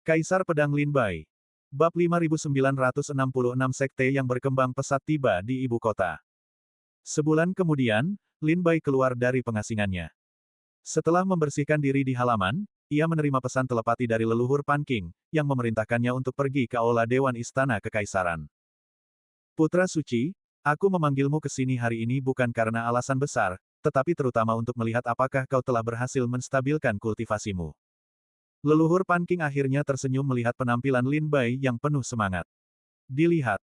Kaisar Pedang Lin Bai. Bab 5966 Sekte yang berkembang pesat tiba di ibu kota. Sebulan kemudian, Lin Bai keluar dari pengasingannya. Setelah membersihkan diri di halaman, ia menerima pesan telepati dari leluhur Pan Qing, yang memerintahkannya untuk pergi ke aula Dewan Istana Kekaisaran. Putra Suci, aku memanggilmu ke sini hari ini bukan karena alasan besar, tetapi terutama untuk melihat apakah kau telah berhasil menstabilkan kultivasimu. Leluhur Pan Qing akhirnya tersenyum melihat penampilan Lin Bai yang penuh semangat. Dilihat.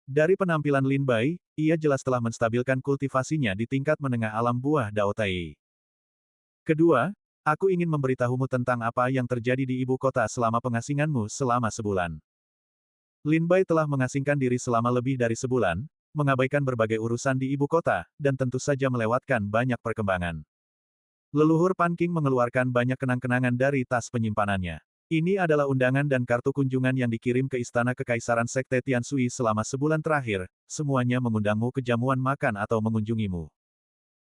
Dari penampilan Lin Bai, ia jelas telah menstabilkan kultivasinya di tingkat menengah alam buah Dao Tai. Kedua, aku ingin memberitahumu tentang apa yang terjadi di ibu kota selama pengasinganmu selama sebulan. Lin Bai telah mengasingkan diri selama lebih dari sebulan, mengabaikan berbagai urusan di ibu kota, dan tentu saja melewatkan banyak perkembangan. Leluhur Pan Qing mengeluarkan banyak kenang-kenangan dari tas penyimpanannya. Ini adalah undangan dan kartu kunjungan yang dikirim ke Istana Kekaisaran Sekte Tianshui selama sebulan terakhir, semuanya mengundangmu ke jamuan makan atau mengunjungimu.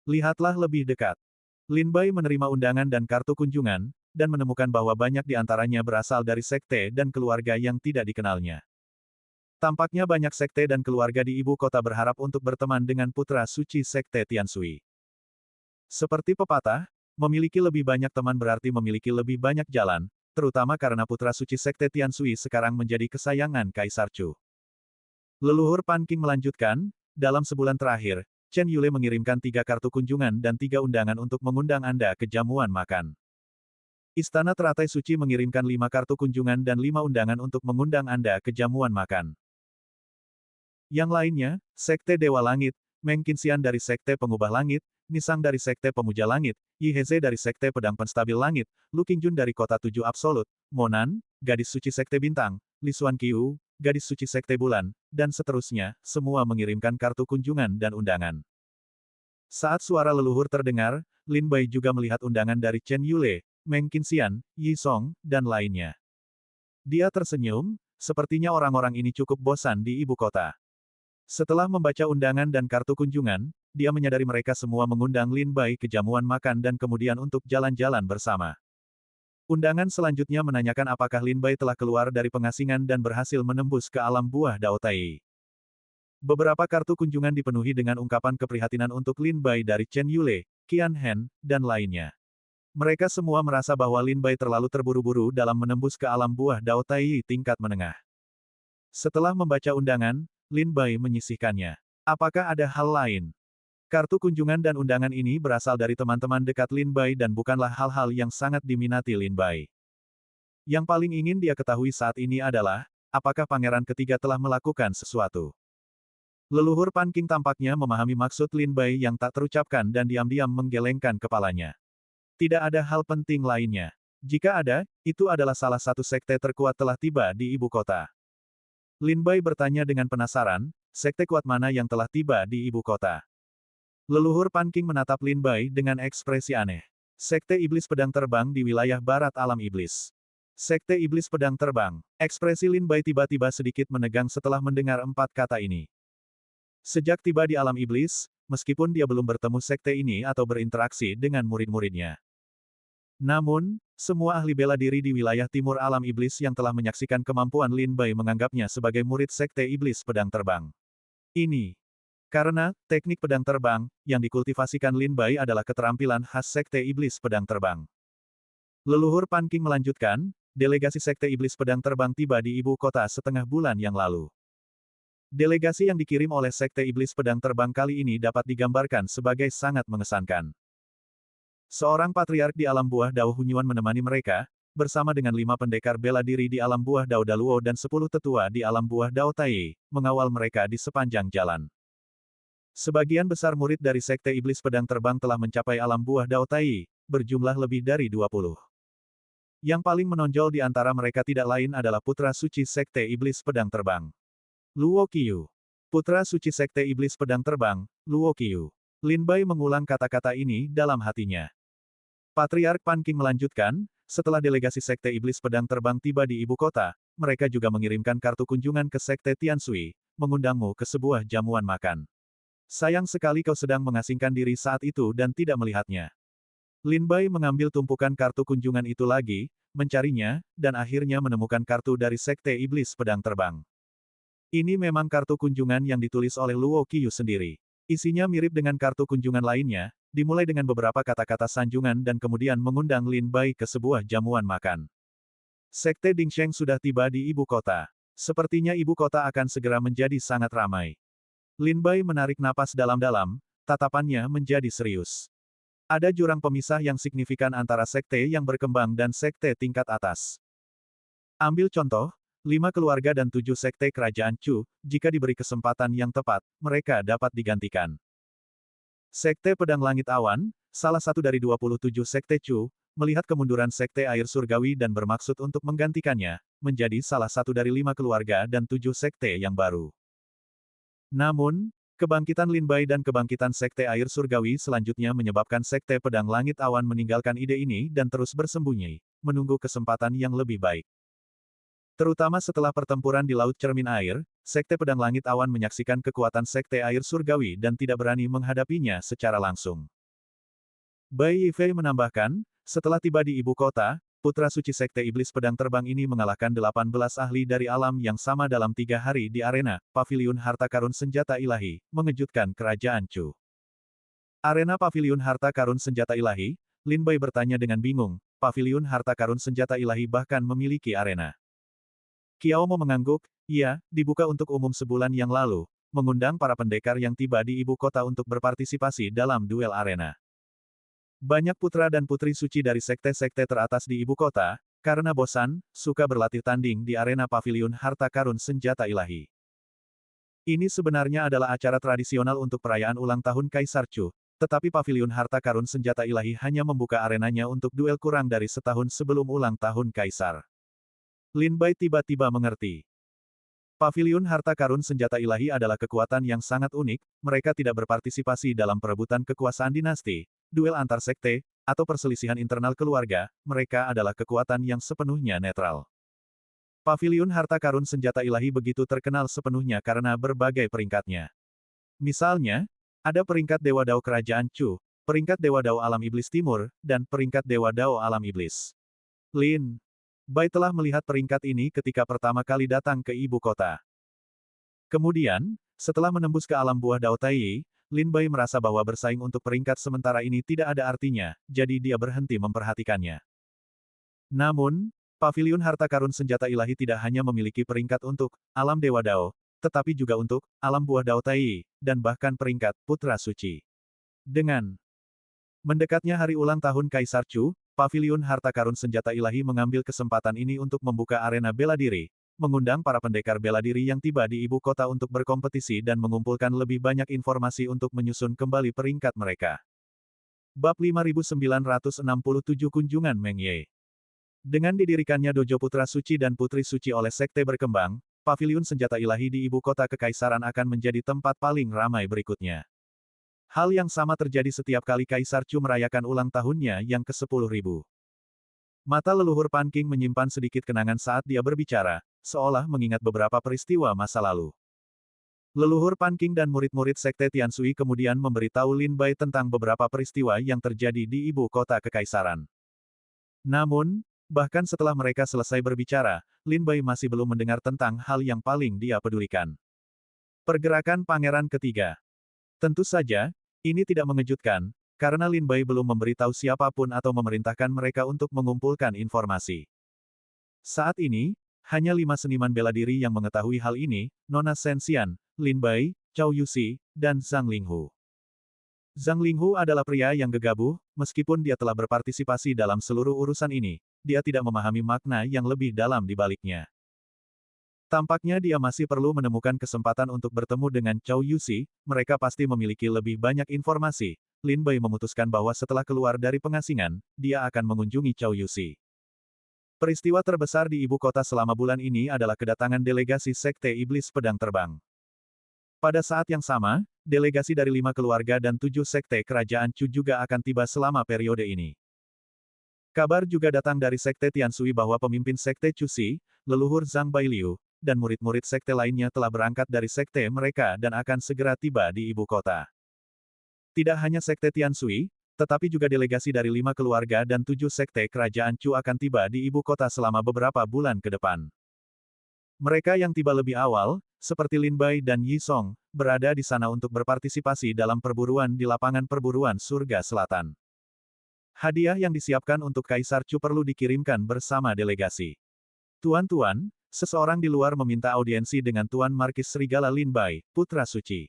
Lihatlah lebih dekat. Lin Bai menerima undangan dan kartu kunjungan, dan menemukan bahwa banyak di antaranya berasal dari sekte dan keluarga yang tidak dikenalnya. Tampaknya banyak sekte dan keluarga di ibu kota berharap untuk berteman dengan putra suci Sekte Tianshui. Seperti pepatah, memiliki lebih banyak teman berarti memiliki lebih banyak jalan, terutama karena putra suci Sekte Tianshui sekarang menjadi kesayangan Kaisar Chu. Leluhur Pan Qing melanjutkan, dalam sebulan terakhir, Chen Yule mengirimkan 3 kartu kunjungan dan 3 undangan untuk mengundang Anda ke jamuan makan. Istana Teratai Suci mengirimkan 5 kartu kunjungan dan 5 undangan untuk mengundang Anda ke jamuan makan. Yang lainnya, Sekte Dewa Langit, Meng Qinxian dari Sekte Pengubah Langit, Nisang dari Sekte Pemuja Langit, Yi Heze dari Sekte Pedang Penstabil Langit, Lu Qingjun dari Kota Tujuh Absolut, Monan, Gadis Suci Sekte Bintang, Li Xuan Qiu, Gadis Suci Sekte Bulan, dan seterusnya, semua mengirimkan kartu kunjungan dan undangan. Saat suara leluhur terdengar, Lin Bai juga melihat undangan dari Chen Yule, Meng Qinxian, Yi Song, dan lainnya. Dia tersenyum, sepertinya orang-orang ini cukup bosan di ibu kota. Setelah membaca undangan dan kartu kunjungan, dia menyadari mereka semua mengundang Lin Bai ke jamuan makan dan kemudian untuk jalan-jalan bersama. Undangan selanjutnya menanyakan apakah Lin Bai telah keluar dari pengasingan dan berhasil menembus ke alam buah Dao Tai. Beberapa kartu kunjungan dipenuhi dengan ungkapan keprihatinan untuk Lin Bai dari Chen Yule, Qian Hen, dan lainnya. Mereka semua merasa bahwa Lin Bai terlalu terburu-buru dalam menembus ke alam buah Dao Tai tingkat menengah. Setelah membaca undangan, Lin Bai menyisihkannya. Apakah ada hal lain? Kartu kunjungan dan undangan ini berasal dari teman-teman dekat Lin Bai dan bukanlah hal-hal yang sangat diminati Lin Bai. Yang paling ingin dia ketahui saat ini adalah, apakah pangeran ketiga telah melakukan sesuatu. Leluhur Pan Qing tampaknya memahami maksud Lin Bai yang tak terucapkan dan diam-diam menggelengkan kepalanya. Tidak ada hal penting lainnya. Jika ada, itu adalah salah satu sekte terkuat telah tiba di ibu kota. Lin Bai bertanya dengan penasaran, sekte kuat mana yang telah tiba di ibu kota? Leluhur Pan Qing menatap Lin Bai dengan ekspresi aneh. Sekte Iblis Pedang Terbang di wilayah barat alam iblis. Sekte Iblis Pedang Terbang. Ekspresi Lin Bai tiba-tiba sedikit menegang setelah mendengar 4 kata ini. Sejak tiba di alam iblis, meskipun dia belum bertemu sekte ini atau berinteraksi dengan murid-muridnya. Namun, semua ahli bela diri di wilayah timur alam iblis yang telah menyaksikan kemampuan Lin Bai menganggapnya sebagai murid Sekte Iblis Pedang Terbang. Ini karena teknik pedang terbang yang dikultivasikan Lin Bai adalah keterampilan khas Sekte Iblis Pedang Terbang. Leluhur Pan Qing melanjutkan, delegasi Sekte Iblis Pedang Terbang tiba di ibu kota setengah bulan yang lalu. Delegasi yang dikirim oleh Sekte Iblis Pedang Terbang kali ini dapat digambarkan sebagai sangat mengesankan. Seorang patriark di alam buah Dao Hunyuan menemani mereka, bersama dengan 5 pendekar bela diri di alam buah Dao Daluo dan 10 tetua di alam buah Dao Tai, mengawal mereka di sepanjang jalan. Sebagian besar murid dari Sekte Iblis Pedang Terbang telah mencapai alam buah Dao Tai, berjumlah lebih dari 20. Yang paling menonjol di antara mereka tidak lain adalah putra suci Sekte Iblis Pedang Terbang. Luo Qiu. Putra suci Sekte Iblis Pedang Terbang, Luo Qiu. Lin Bai mengulang kata-kata ini dalam hatinya. Patriark Pan Qing melanjutkan, setelah delegasi Sekte Iblis Pedang Terbang tiba di ibu kota, mereka juga mengirimkan kartu kunjungan ke Sekte Tianshui, mengundangmu ke sebuah jamuan makan. Sayang sekali kau sedang mengasingkan diri saat itu dan tidak melihatnya. Lin Bai mengambil tumpukan kartu kunjungan itu lagi, mencarinya, dan akhirnya menemukan kartu dari Sekte Iblis Pedang Terbang. Ini memang kartu kunjungan yang ditulis oleh Luo Qiyu sendiri. Isinya mirip dengan kartu kunjungan lainnya, dimulai dengan beberapa kata-kata sanjungan dan kemudian mengundang Lin Bai ke sebuah jamuan makan. Sekte Dingsheng sudah tiba di ibu kota. Sepertinya ibu kota akan segera menjadi sangat ramai. Lin Bai menarik napas dalam-dalam, tatapannya menjadi serius. Ada jurang pemisah yang signifikan antara sekte yang berkembang dan sekte tingkat atas. Ambil contoh, 5 keluarga dan 7 sekte kerajaan Chu, jika diberi kesempatan yang tepat, mereka dapat digantikan. Sekte Pedang Langit Awan, salah satu dari 27 sekte Chu, melihat kemunduran sekte air surgawi dan bermaksud untuk menggantikannya, menjadi salah satu dari 5 keluarga dan 7 sekte yang baru. Namun, kebangkitan Lin Bai dan kebangkitan sekte air surgawi selanjutnya menyebabkan sekte Pedang Langit Awan meninggalkan ide ini dan terus bersembunyi, menunggu kesempatan yang lebih baik. Terutama setelah pertempuran di Laut Cermin Air, Sekte Pedang Langit Awan menyaksikan kekuatan Sekte Air Surgawi dan tidak berani menghadapinya secara langsung. Bai Yifei menambahkan, setelah tiba di ibu kota, Putra Suci Sekte Iblis Pedang Terbang ini mengalahkan 18 ahli dari alam yang sama dalam 3 hari di arena, Paviliun Harta Karun Senjata Ilahi, mengejutkan Kerajaan Chu. Arena Paviliun Harta Karun Senjata Ilahi, Lin Bai bertanya dengan bingung, Paviliun Harta Karun Senjata Ilahi bahkan memiliki arena. Qiao Mo mengangguk, iya, dibuka untuk umum sebulan yang lalu, mengundang para pendekar yang tiba di ibu kota untuk berpartisipasi dalam duel arena. Banyak putra dan putri suci dari sekte-sekte teratas di ibu kota, karena bosan, suka berlatih tanding di arena Paviliun Harta Karun Senjata Ilahi. Ini sebenarnya adalah acara tradisional untuk perayaan ulang tahun Kaisar Chu, tetapi Paviliun Harta Karun Senjata Ilahi hanya membuka arenanya untuk duel kurang dari setahun sebelum ulang tahun Kaisar. Lin Bai tiba-tiba mengerti. Paviliun Harta Karun Senjata Ilahi adalah kekuatan yang sangat unik, mereka tidak berpartisipasi dalam perebutan kekuasaan dinasti, duel antar sekte, atau perselisihan internal keluarga, mereka adalah kekuatan yang sepenuhnya netral. Paviliun Harta Karun Senjata Ilahi begitu terkenal sepenuhnya karena berbagai peringkatnya. Misalnya, ada peringkat Dewa Dao Kerajaan Chu, peringkat Dewa Dao Alam Iblis Timur, dan peringkat Dewa Dao Alam Iblis. Lin Bai telah melihat peringkat ini ketika pertama kali datang ke ibu kota. Kemudian, setelah menembus ke alam buah Dao Tai, Lin Bai merasa bahwa bersaing untuk peringkat sementara ini tidak ada artinya, jadi dia berhenti memperhatikannya. Namun, Paviliun Harta Karun Senjata Ilahi tidak hanya memiliki peringkat untuk alam Dewa Dao, tetapi juga untuk alam buah Dao Tai, dan bahkan peringkat Putra Suci. Dengan mendekatnya hari ulang tahun Kaisar Chu, Paviliun Harta Karun Senjata Ilahi mengambil kesempatan ini untuk membuka arena bela diri, mengundang para pendekar bela diri yang tiba di ibu kota untuk berkompetisi dan mengumpulkan lebih banyak informasi untuk menyusun kembali peringkat mereka. Bab 5967 Kunjungan Meng Ye. Dengan didirikannya Dojo Putra Suci dan Putri Suci oleh Sekte Berkembang, Paviliun Senjata Ilahi di ibu kota kekaisaran akan menjadi tempat paling ramai berikutnya. Hal yang sama terjadi setiap kali Kaisar Chu merayakan ulang tahunnya yang ke-10.000. Mata leluhur Pan Qing menyimpan sedikit kenangan saat dia berbicara, seolah mengingat beberapa peristiwa masa lalu. Leluhur Pan Qing dan murid-murid Sekte Tianshui kemudian memberitahu Lin Bai tentang beberapa peristiwa yang terjadi di ibu kota kekaisaran. Namun, bahkan setelah mereka selesai berbicara, Lin Bai masih belum mendengar tentang hal yang paling dia pedulikan. Pergerakan Pangeran Ketiga. Tentu saja, ini tidak mengejutkan, karena Lin Bai belum memberitahu siapapun atau memerintahkan mereka untuk mengumpulkan informasi. Saat ini, hanya 5 seniman bela diri yang mengetahui hal ini, Nona Shen Xian, Lin Bai, Cao Yuxi, dan Zhang Linghu. Zhang Linghu adalah pria yang gegabah, meskipun dia telah berpartisipasi dalam seluruh urusan ini, dia tidak memahami makna yang lebih dalam di baliknya. Tampaknya dia masih perlu menemukan kesempatan untuk bertemu dengan Cao Yuxi, mereka pasti memiliki lebih banyak informasi. Lin Bai memutuskan bahwa setelah keluar dari pengasingan, dia akan mengunjungi Cao Yuxi. Peristiwa terbesar di ibu kota selama bulan ini adalah kedatangan delegasi Sekte Iblis Pedang Terbang. Pada saat yang sama, delegasi dari 5 keluarga dan 7 sekte kerajaan Chu juga akan tiba selama periode ini. Kabar juga datang dari Sekte Tianshui bahwa pemimpin Sekte Chuxi, leluhur Zhang Bailiu, dan murid-murid sekte lainnya telah berangkat dari sekte mereka dan akan segera tiba di ibu kota. Tidak hanya Sekte Tianshui, tetapi juga delegasi dari 5 keluarga dan 7 sekte kerajaan Chu akan tiba di ibu kota selama beberapa bulan ke depan. Mereka yang tiba lebih awal, seperti Lin Bai dan Yi Song, berada di sana untuk berpartisipasi dalam perburuan di lapangan perburuan surga selatan. Hadiah yang disiapkan untuk Kaisar Chu perlu dikirimkan bersama delegasi. Tuan-tuan, seseorang di luar meminta audiensi dengan Tuan Markis Serigala Lin Bai, putra suci.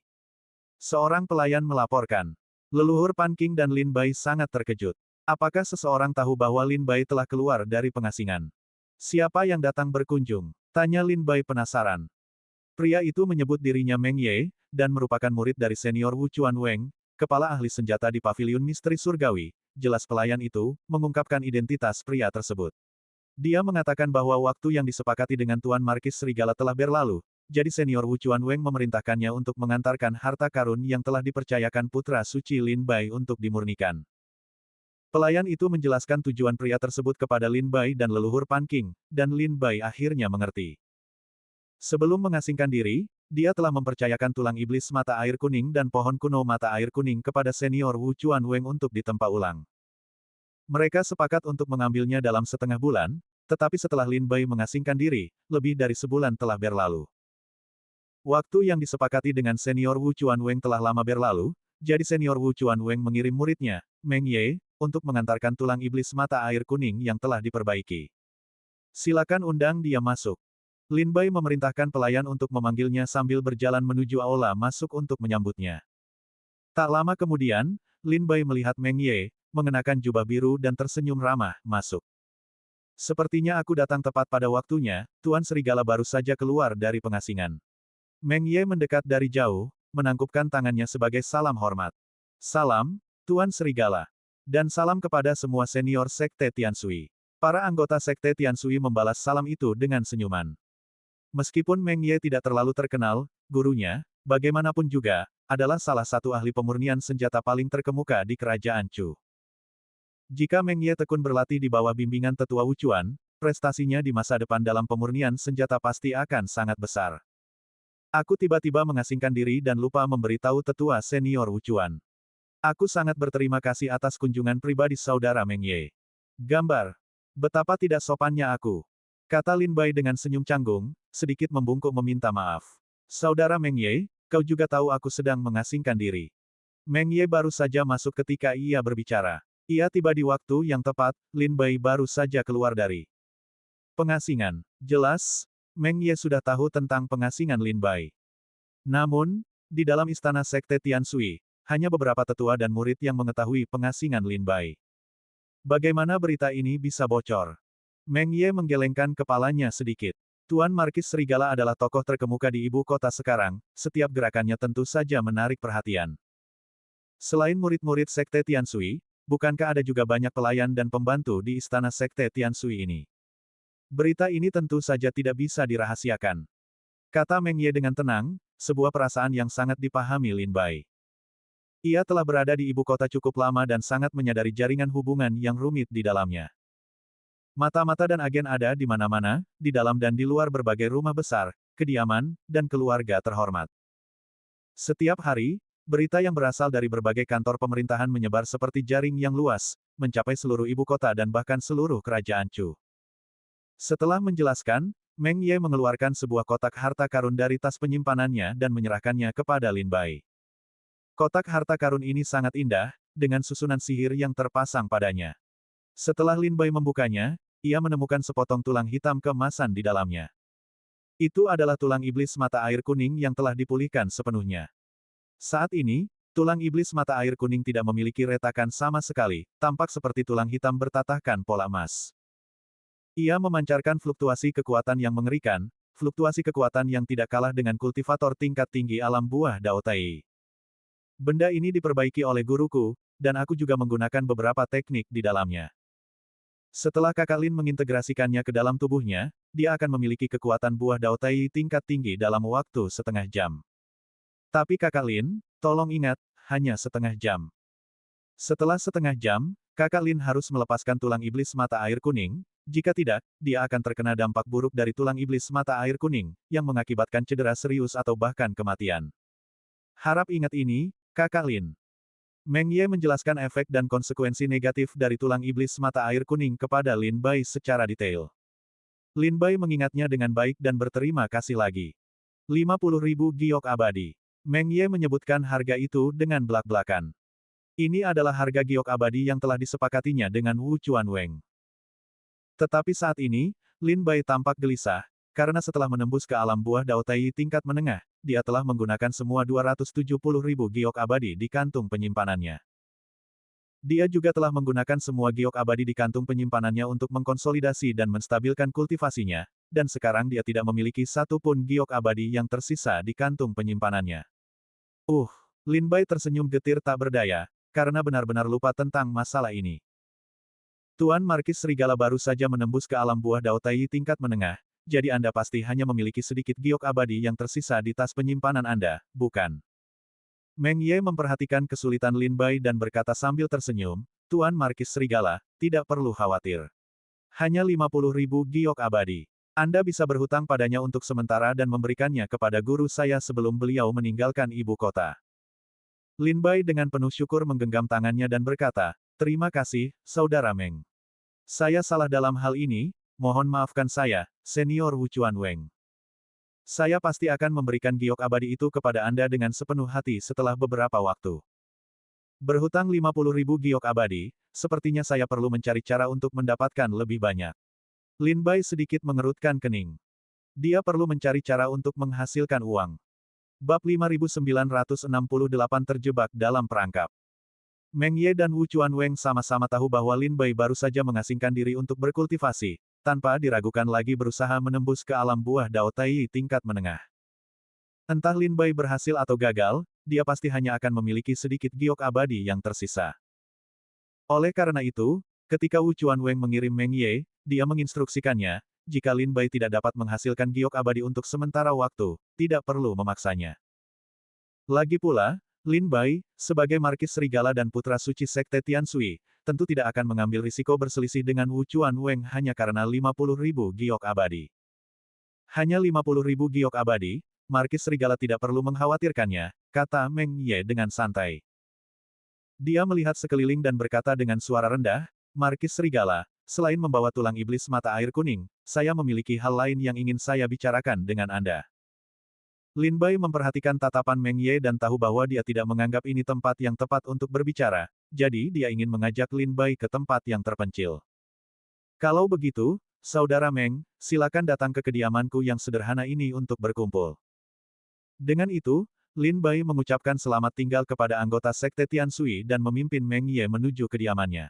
Seorang pelayan melaporkan. Leluhur Pan Qing dan Lin Bai sangat terkejut. Apakah seseorang tahu bahwa Lin Bai telah keluar dari pengasingan? Siapa yang datang berkunjung? Tanya Lin Bai penasaran. Pria itu menyebut dirinya Meng Ye, dan merupakan murid dari senior Wu Chuan Weng, kepala ahli senjata di Paviliun Misteri Surgawi. Jelas pelayan itu, mengungkapkan identitas pria tersebut. Dia mengatakan bahwa waktu yang disepakati dengan Tuan Markis Serigala telah berlalu, jadi senior Wu Chuan Weng memerintahkannya untuk mengantarkan harta karun yang telah dipercayakan putra suci Lin Bai untuk dimurnikan. Pelayan itu menjelaskan tujuan pria tersebut kepada Lin Bai dan leluhur Pan Qing, dan Lin Bai akhirnya mengerti. Sebelum mengasingkan diri, dia telah mempercayakan tulang iblis mata air kuning dan pohon kuno mata air kuning kepada senior Wu Chuan Weng untuk ditempa ulang. Mereka sepakat untuk mengambilnya dalam setengah bulan, tetapi setelah Lin Bai mengasingkan diri, lebih dari sebulan telah berlalu. Waktu yang disepakati dengan senior Wu Chuan Weng telah lama berlalu, jadi senior Wu Chuan Weng mengirim muridnya, Meng Ye, untuk mengantarkan tulang iblis mata air kuning yang telah diperbaiki. Silakan undang dia masuk. Lin Bai memerintahkan pelayan untuk memanggilnya sambil berjalan menuju aula masuk untuk menyambutnya. Tak lama kemudian, Lin Bai melihat Meng Ye, mengenakan jubah biru dan tersenyum ramah, masuk. Sepertinya aku datang tepat pada waktunya, Tuan Serigala baru saja keluar dari pengasingan. Meng Ye mendekat dari jauh, menangkupkan tangannya sebagai salam hormat. Salam, Tuan Serigala. Dan salam kepada semua senior Sekte Tianshui. Para anggota Sekte Tianshui membalas salam itu dengan senyuman. Meskipun Meng Ye tidak terlalu terkenal, gurunya, bagaimanapun juga, adalah salah satu ahli pemurnian senjata paling terkemuka di kerajaan Chu. Jika Meng Ye tekun berlatih di bawah bimbingan tetua Wu Chuan, prestasinya di masa depan dalam pemurnian senjata pasti akan sangat besar. Aku tiba-tiba mengasingkan diri dan lupa memberitahu tetua senior Wu Chuan. Aku sangat berterima kasih atas kunjungan pribadi saudara Meng Ye. Gambar. Betapa tidak sopannya aku. Kata Lin Bai dengan senyum canggung, sedikit membungkuk meminta maaf. Saudara Meng Ye, kau juga tahu aku sedang mengasingkan diri. Meng Ye baru saja masuk ketika ia berbicara. Ia tiba di waktu yang tepat, Lin Bai baru saja keluar dari pengasingan. Jelas, Meng Ye sudah tahu tentang pengasingan Lin Bai. Namun, di dalam istana Sekte Tianshui, hanya beberapa tetua dan murid yang mengetahui pengasingan Lin Bai. Bagaimana berita ini bisa bocor? Meng Ye menggelengkan kepalanya sedikit. Tuan Markis Serigala adalah tokoh terkemuka di ibu kota sekarang, setiap gerakannya tentu saja menarik perhatian. Selain murid-murid Sekte Tianshui, bukankah ada juga banyak pelayan dan pembantu di istana Sekte Tianshui ini? Berita ini tentu saja tidak bisa dirahasiakan. Kata Meng Ye dengan tenang, sebuah perasaan yang sangat dipahami Lin Bai. Ia telah berada di ibu kota cukup lama dan sangat menyadari jaringan hubungan yang rumit di dalamnya. Mata-mata dan agen ada di mana-mana, di dalam dan di luar berbagai rumah besar, kediaman, dan keluarga terhormat. Setiap hari, berita yang berasal dari berbagai kantor pemerintahan menyebar seperti jaring yang luas, mencapai seluruh ibu kota dan bahkan seluruh kerajaan Chu. Setelah menjelaskan, Meng Ye mengeluarkan sebuah kotak harta karun dari tas penyimpanannya dan menyerahkannya kepada Lin Bai. Kotak harta karun ini sangat indah, dengan susunan sihir yang terpasang padanya. Setelah Lin Bai membukanya, ia menemukan sepotong tulang hitam keemasan di dalamnya. Itu adalah tulang iblis mata air kuning yang telah dipulihkan sepenuhnya. Saat ini, tulang iblis mata air kuning tidak memiliki retakan sama sekali, tampak seperti tulang hitam bertatahkan pola emas. Ia memancarkan fluktuasi kekuatan yang mengerikan, fluktuasi kekuatan yang tidak kalah dengan kultivator tingkat tinggi alam buah Dao Tai. Benda ini diperbaiki oleh guruku, dan aku juga menggunakan beberapa teknik di dalamnya. Setelah Kakak Lin mengintegrasikannya ke dalam tubuhnya, dia akan memiliki kekuatan buah Dao Tai tingkat tinggi dalam waktu setengah jam. Tapi Kakak Lin, tolong ingat, hanya setengah jam. Setelah setengah jam, Kakak Lin harus melepaskan tulang iblis mata air kuning, jika tidak, dia akan terkena dampak buruk dari tulang iblis mata air kuning, yang mengakibatkan cedera serius atau bahkan kematian. Harap ingat ini, Kakak Lin. Meng Ye menjelaskan efek dan konsekuensi negatif dari tulang iblis mata air kuning kepada Lin Bai secara detail. Lin Bai mengingatnya dengan baik dan berterima kasih lagi. 50.000 giok abadi. Meng Ye menyebutkan harga itu dengan belak-belakan. Ini adalah harga giok abadi yang telah disepakatinya dengan Wu Chuanweng. Tetapi saat ini, Lin Bai tampak gelisah, karena setelah menembus ke alam buah Dao Tai tingkat menengah, dia telah menggunakan semua 270.000 giok abadi di kantung penyimpanannya. Dia juga telah menggunakan semua giok abadi di kantung penyimpanannya untuk mengkonsolidasi dan menstabilkan kultivasinya, dan sekarang dia tidak memiliki satu pun giok abadi yang tersisa di kantung penyimpanannya. Lin Bai tersenyum getir tak berdaya, karena benar-benar lupa tentang masalah ini. Tuan Markis Serigala baru saja menembus ke alam buah Dao Tai tingkat menengah, jadi Anda pasti hanya memiliki sedikit giok abadi yang tersisa di tas penyimpanan Anda, bukan? Meng Ye memperhatikan kesulitan Lin Bai dan berkata sambil tersenyum, Tuan Markis Serigala, tidak perlu khawatir. Hanya 50.000 giok abadi. Anda bisa berhutang padanya untuk sementara dan memberikannya kepada guru saya sebelum beliau meninggalkan ibu kota. Lin Bai dengan penuh syukur menggenggam tangannya dan berkata, terima kasih, Saudara Meng. Saya salah dalam hal ini, mohon maafkan saya, Senior Wu Chuanweng. Saya pasti akan memberikan giok abadi itu kepada Anda dengan sepenuh hati setelah beberapa waktu. Berhutang 50.000 giok abadi, sepertinya saya perlu mencari cara untuk mendapatkan lebih banyak. Lin Bai sedikit mengerutkan kening. Dia perlu mencari cara untuk menghasilkan uang. Bab 5968 terjebak dalam perangkap. Meng Ye dan Wu Chuanweng sama-sama tahu bahwa Lin Bai baru saja mengasingkan diri untuk berkultivasi, tanpa diragukan lagi berusaha menembus ke alam buah Dao Tai tingkat menengah. Entah Lin Bai berhasil atau gagal, dia pasti hanya akan memiliki sedikit giok abadi yang tersisa. Oleh karena itu, ketika Wu Chuanweng mengirim Meng Ye, dia menginstruksikannya, jika Lin Bai tidak dapat menghasilkan giok abadi untuk sementara waktu, tidak perlu memaksanya. Lagi pula, Lin Bai, sebagai Markis Serigala dan putra suci Sekte Tianshui, tentu tidak akan mengambil risiko berselisih dengan Wu Chuanweng hanya karena 50.000 giok abadi. Hanya 50.000 giok abadi, Markis Serigala tidak perlu mengkhawatirkannya, kata Meng Ye dengan santai. Dia melihat sekeliling dan berkata dengan suara rendah, Markis Serigala, selain membawa tulang iblis mata air kuning, saya memiliki hal lain yang ingin saya bicarakan dengan Anda. Lin Bai memperhatikan tatapan Meng Ye dan tahu bahwa dia tidak menganggap ini tempat yang tepat untuk berbicara, jadi dia ingin mengajak Lin Bai ke tempat yang terpencil. Kalau begitu, Saudara Meng, silakan datang ke kediamanku yang sederhana ini untuk berkumpul. Dengan itu, Lin Bai mengucapkan selamat tinggal kepada anggota Sekte Tianshui dan memimpin Meng Ye menuju kediamannya.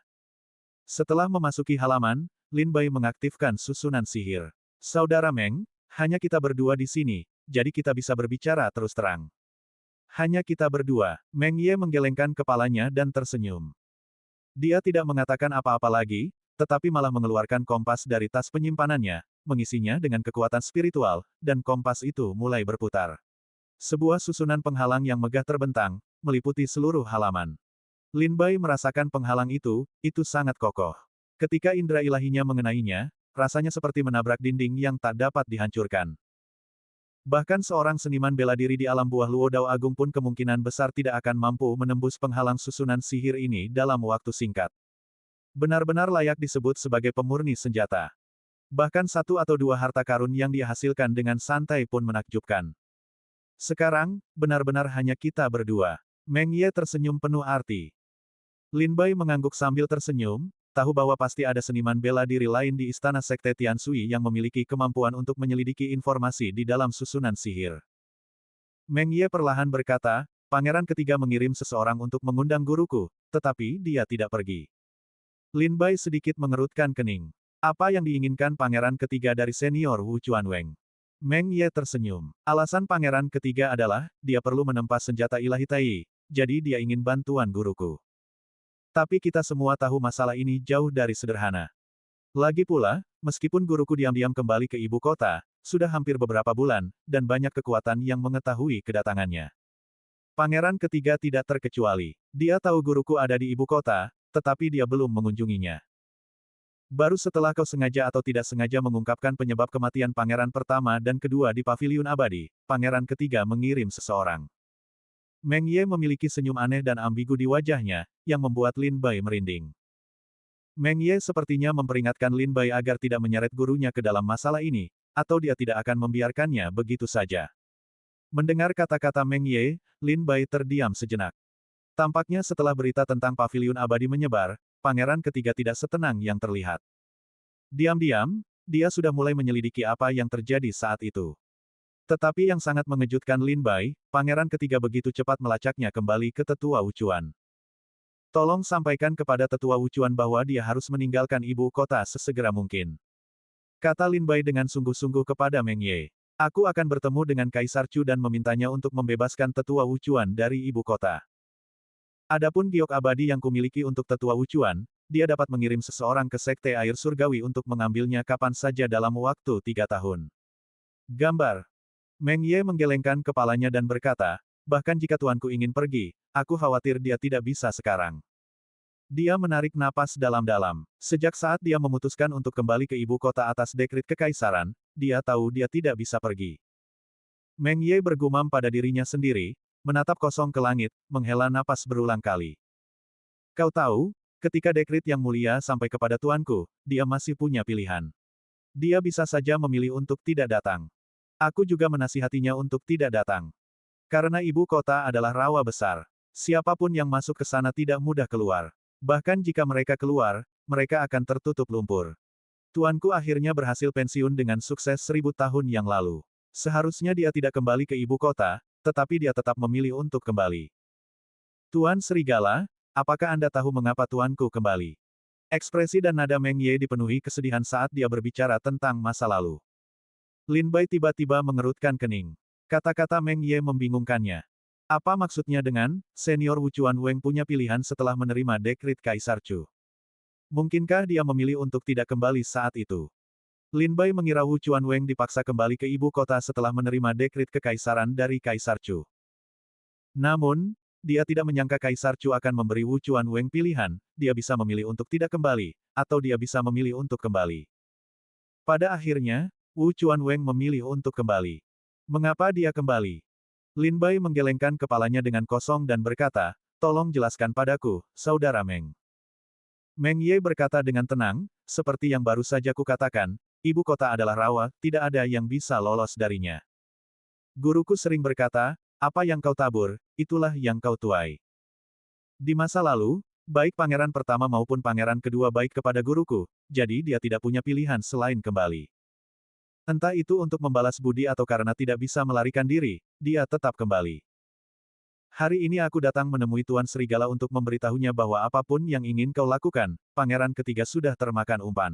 Setelah memasuki halaman, Lin Bai mengaktifkan susunan sihir. Saudara Meng, hanya kita berdua di sini, jadi kita bisa berbicara terus terang. Hanya kita berdua, Meng Ye menggelengkan kepalanya dan tersenyum. Dia tidak mengatakan apa-apa lagi, tetapi malah mengeluarkan kompas dari tas penyimpanannya, mengisinya dengan kekuatan spiritual, dan kompas itu mulai berputar. Sebuah susunan penghalang yang megah terbentang, meliputi seluruh halaman. Lin Bai merasakan penghalang itu sangat kokoh. Ketika indera ilahinya mengenainya, rasanya seperti menabrak dinding yang tak dapat dihancurkan. Bahkan seorang seniman bela diri di alam buah Luo Dao Agung pun kemungkinan besar tidak akan mampu menembus penghalang susunan sihir ini dalam waktu singkat. Benar-benar layak disebut sebagai pemurni senjata. Bahkan satu atau dua harta karun yang dia hasilkan dengan santai pun menakjubkan. Sekarang, benar-benar hanya kita berdua. Meng Ye tersenyum penuh arti. Lin Bai mengangguk sambil tersenyum, tahu bahwa pasti ada seniman bela diri lain di istana Sekte Tianshui yang memiliki kemampuan untuk menyelidiki informasi di dalam susunan sihir. Meng Ye perlahan berkata, Pangeran ketiga mengirim seseorang untuk mengundang guruku, tetapi dia tidak pergi. Lin Bai sedikit mengerutkan kening. Apa yang diinginkan Pangeran ketiga dari senior Wu Chuanweng? Meng Ye tersenyum. Alasan Pangeran ketiga adalah, dia perlu menempa senjata ilahi Tai, jadi dia ingin bantuan guruku. Tapi kita semua tahu masalah ini jauh dari sederhana. Lagi pula, meskipun guruku diam-diam kembali ke ibu kota, sudah hampir beberapa bulan, dan banyak kekuatan yang mengetahui kedatangannya. Pangeran ketiga tidak terkecuali. Dia tahu guruku ada di ibu kota, tetapi dia belum mengunjunginya. Baru setelah kau sengaja atau tidak sengaja mengungkapkan penyebab kematian pangeran pertama dan kedua di Paviliun Abadi, pangeran ketiga mengirim seseorang. Meng Ye memiliki senyum aneh dan ambigu di wajahnya, yang membuat Lin Bai merinding. Meng Ye sepertinya memperingatkan Lin Bai agar tidak menyeret gurunya ke dalam masalah ini, atau dia tidak akan membiarkannya begitu saja. Mendengar kata-kata Meng Ye, Lin Bai terdiam sejenak. Tampaknya setelah berita tentang paviliun abadi menyebar, pangeran ketiga tidak setenang yang terlihat. Diam-diam, dia sudah mulai menyelidiki apa yang terjadi saat itu. Tetapi yang sangat mengejutkan Lin Bai, pangeran ketiga begitu cepat melacaknya kembali ke tetua Wuchuan. Tolong sampaikan kepada tetua Wuchuan bahwa dia harus meninggalkan ibu kota sesegera mungkin. Kata Lin Bai dengan sungguh-sungguh kepada Meng Ye. Aku akan bertemu dengan Kaisar Chu dan memintanya untuk membebaskan tetua Wuchuan dari ibu kota. Adapun giok abadi yang kumiliki untuk tetua Wuchuan, dia dapat mengirim seseorang ke Sekte Air Surgawi untuk mengambilnya kapan saja dalam waktu 3 tahun. Gambar. Meng Ye menggelengkan kepalanya dan berkata, bahkan jika tuanku ingin pergi, aku khawatir dia tidak bisa sekarang. Dia menarik napas dalam-dalam. Sejak saat dia memutuskan untuk kembali ke ibu kota atas dekrit kekaisaran, dia tahu dia tidak bisa pergi. Meng Ye bergumam pada dirinya sendiri, menatap kosong ke langit, menghela napas berulang kali. Kau tahu, ketika dekrit yang mulia sampai kepada tuanku, dia masih punya pilihan. Dia bisa saja memilih untuk tidak datang. Aku juga menasihatinya untuk tidak datang. Karena ibu kota adalah rawa besar. Siapapun yang masuk ke sana tidak mudah keluar. Bahkan jika mereka keluar, mereka akan tertutup lumpur. Tuanku akhirnya berhasil pensiun dengan sukses 1000 tahun yang lalu. Seharusnya dia tidak kembali ke ibu kota, tetapi dia tetap memilih untuk kembali. Tuan Serigala, apakah Anda tahu mengapa tuanku kembali? Ekspresi dan nada Meng Ye dipenuhi kesedihan saat dia berbicara tentang masa lalu. Lin Bai tiba-tiba mengerutkan kening. Kata-kata Meng Ye membingungkannya. Apa maksudnya dengan, senior Wuchuan Weng punya pilihan setelah menerima dekrit Kaisar Chu? Mungkinkah dia memilih untuk tidak kembali saat itu? Lin Bai mengira Wuchuan Weng dipaksa kembali ke ibu kota setelah menerima dekrit kekaisaran dari Kaisar Chu. Namun, dia tidak menyangka Kaisar Chu akan memberi Wuchuan Weng pilihan, dia bisa memilih untuk tidak kembali, atau dia bisa memilih untuk kembali. Pada akhirnya, Wuchuan Weng memilih untuk kembali. Mengapa dia kembali? Lin Bai menggelengkan kepalanya dengan kosong dan berkata, tolong jelaskan padaku, Saudara Meng. Meng Ye berkata dengan tenang, seperti yang baru saja kukatakan, ibu kota adalah rawa, tidak ada yang bisa lolos darinya. Guruku sering berkata, apa yang kau tabur, itulah yang kau tuai. Di masa lalu, baik pangeran pertama maupun pangeran kedua baik kepada guruku, jadi dia tidak punya pilihan selain kembali. Entah itu untuk membalas budi atau karena tidak bisa melarikan diri, dia tetap kembali. Hari ini aku datang menemui Tuan Serigala untuk memberitahunya bahwa apapun yang ingin kau lakukan, pangeran ketiga sudah termakan umpan.